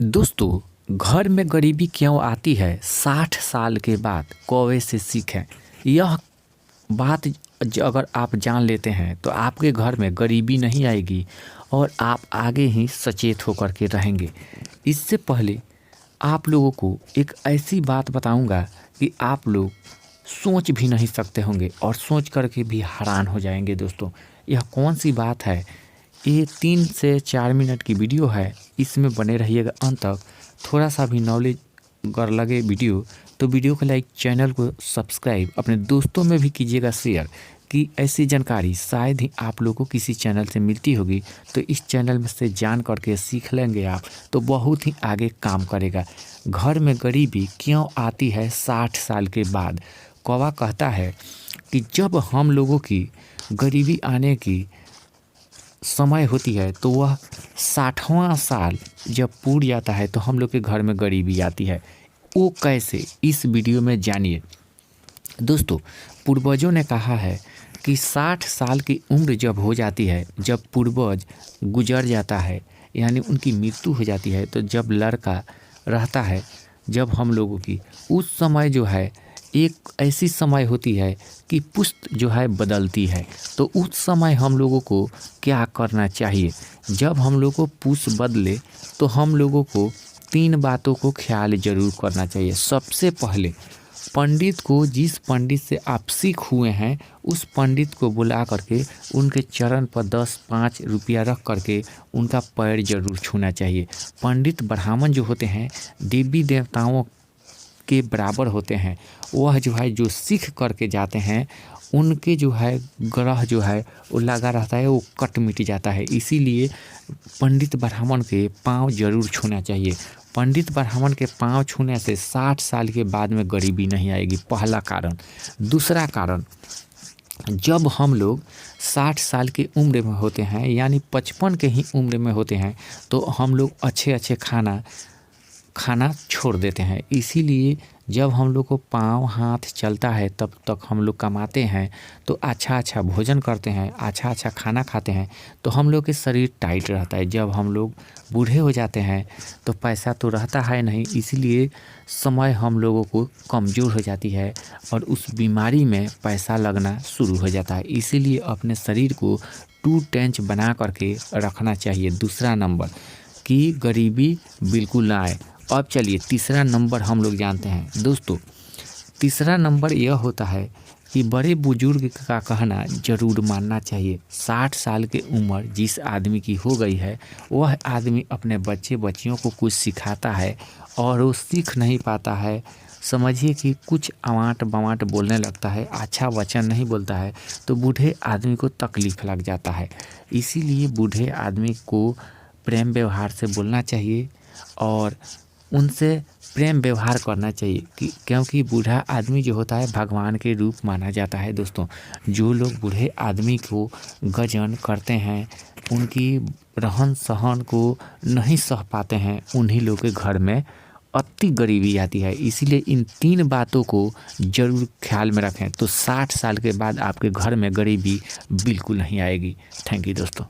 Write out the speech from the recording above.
दोस्तों, घर में गरीबी क्यों आती है 60 साल के बाद? कौवे से सीखें। यह बात अगर आप जान लेते हैं तो आपके घर में गरीबी नहीं आएगी और आप आगे ही सचेत होकर के रहेंगे। इससे पहले आप लोगों को एक ऐसी बात बताऊंगा कि आप लोग सोच भी नहीं सकते होंगे और सोच करके भी हैरान हो जाएंगे। दोस्तों, यह कौन सी बात है? ये 3 से 4 मिनट की वीडियो है, इसमें बने रहिएगा अंत तक। थोड़ा सा भी नॉलेज अगर लगे वीडियो तो वीडियो को लाइक, चैनल को सब्सक्राइब, अपने दोस्तों में भी कीजिएगा शेयर कि ऐसी जानकारी शायद ही आप लोगों को किसी चैनल से मिलती होगी। तो इस चैनल में से जान करके सीख लेंगे आप तो बहुत ही आगे काम करेगा। घर में गरीबी क्यों आती है 60 साल के बाद? कौवा कहता है कि जब हम लोगों की गरीबी आने की समय होती है तो वह 60वां साल जब पूर जाता है तो हम लोग के घर में गरीबी आती है। वो कैसे, इस वीडियो में जानिए। दोस्तों, पूर्वजों ने कहा है कि 60 साल की उम्र जब हो जाती है, जब पूर्वज गुजर जाता है यानी उनकी मृत्यु हो जाती है, तो जब लड़का रहता है, जब हम लोगों की उस समय जो है एक ऐसी समय होती है कि पुश्त जो है बदलती है। तो उस समय हम लोगों को क्या करना चाहिए? जब हम लोगों को पुश्त बदले तो हम लोगों को 3 बातों को ख्याल जरूर करना चाहिए। सबसे पहले पंडित को, जिस पंडित से आप सीख हुए हैं उस पंडित को बुला करके उनके चरण पर 10-5 रुपया रख करके उनका पैर जरूर छूना चाहिए। पंडित ब्राह्मण जो होते हैं देवी देवताओं के बराबर होते हैं। वह जो है जो सीख करके जाते हैं उनके जो है ग्रह जो है वो लगा रहता है, वो कट मिट जाता है। इसीलिए पंडित ब्राह्मण के पाँव जरूर छूना चाहिए। पंडित ब्राह्मण के पाँव छूने से 60 साल के बाद में गरीबी नहीं आएगी, पहला कारण। दूसरा कारण, जब हम लोग 60 साल की उम्र में होते हैं यानी 55 के ही उम्र में होते हैं तो हम लोग अच्छे खाना छोड़ देते हैं। इसीलिए जब हम लोग को पाँव हाथ चलता है तब तक हम लोग कमाते हैं तो अच्छा भोजन करते हैं, अच्छा खाना खाते हैं तो हम लोग के शरीर टाइट रहता है। जब हम लोग बूढ़े हो जाते हैं तो पैसा तो रहता है नहीं, इसीलिए समय हम लोगों को कमज़ोर हो जाती है और उस बीमारी में पैसा लगना शुरू हो जाता है। इसीलिए अपने शरीर को 2 टेंच बना करके रखना चाहिए। दूसरा नंबर कि गरीबी बिल्कुल ना आए। अब चलिए तीसरा नंबर हम लोग जानते हैं। दोस्तों, तीसरा नंबर यह होता है कि बड़े बुजुर्ग का कहना ज़रूर मानना चाहिए। 60 साल की उम्र जिस आदमी की हो गई है वह आदमी अपने बच्चे बच्चियों को कुछ सिखाता है और वो सीख नहीं पाता है। समझिए कि कुछ अवांट बवांट बोलने लगता है, अच्छा वचन नहीं बोलता है तो बूढ़े आदमी को तकलीफ़ लग जाता है। इसीलिए बूढ़े आदमी को प्रेम व्यवहार से बोलना चाहिए और उनसे प्रेम व्यवहार करना चाहिए क्योंकि बूढ़ा आदमी जो होता है भगवान के रूप माना जाता है। दोस्तों, जो लोग बूढ़े आदमी को गजन करते हैं, उनकी रहन सहन को नहीं सह पाते हैं, उन्हीं लोग के घर में अति गरीबी आती है। इसीलिए इन 3 बातों को जरूर ख्याल में रखें तो 60 साल के बाद आपके घर में गरीबी बिल्कुल नहीं आएगी। थैंक यू दोस्तों।